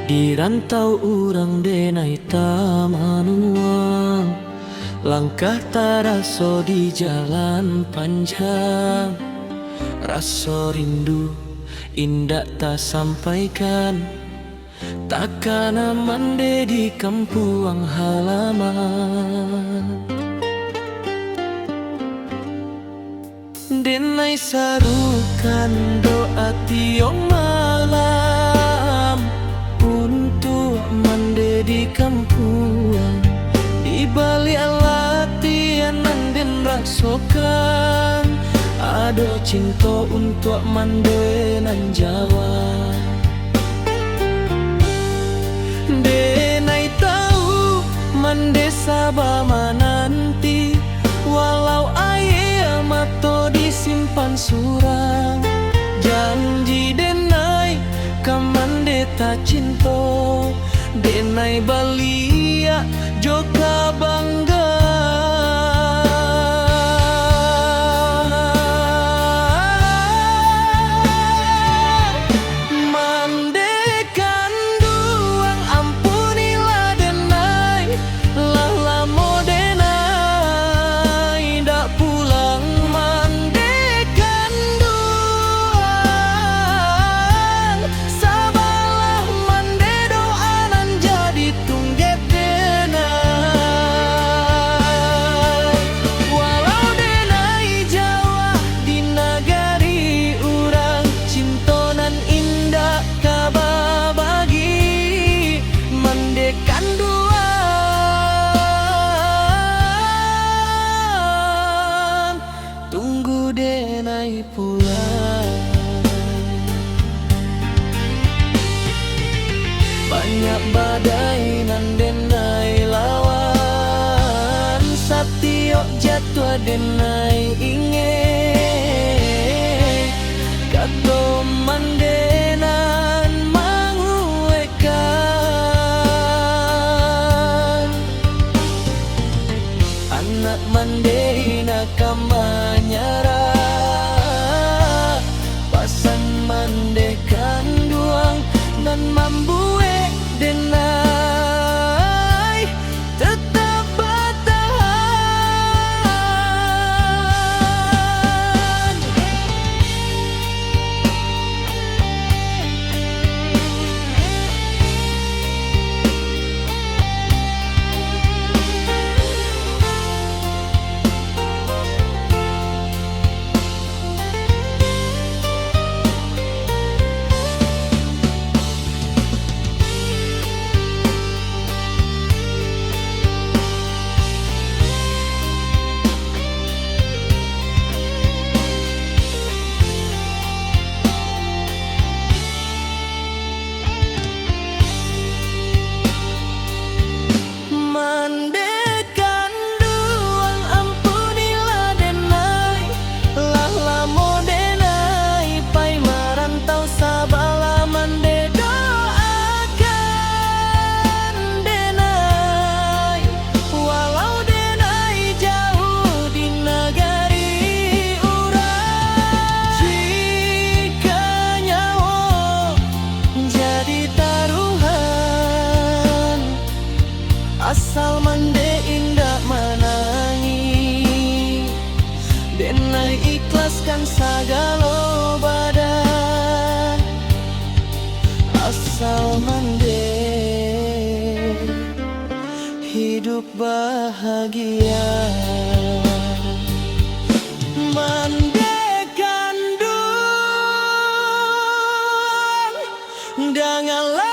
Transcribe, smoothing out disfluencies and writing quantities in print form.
Di rantau urang denai tamanuang, langkah taraso di jalan panjang. Rasa rindu indah tak sampaikan, takkan mande di kampung halaman. Denai sarukan doa tiong malam untuk mande di kampung. Di balik latihan den rasokan, ada cinta untuk mande nan Jawa. Denai tahu mande sabama nanti, walau aye mato disimpan surang. Janji denai kamande tak cinta, denai balia joka bangga. Denai pulang, banyak badai nan denai lawan, satiok jatuh denai ingin kato mandenan manguekan. Anak mandena kamanyara, mandekan duang dan mambuek denai tetap bertahan. Asal mande indah menangi, denai ikhlaskan sagala badan. Asal mande hidup bahagia. Mande kandung, janganlah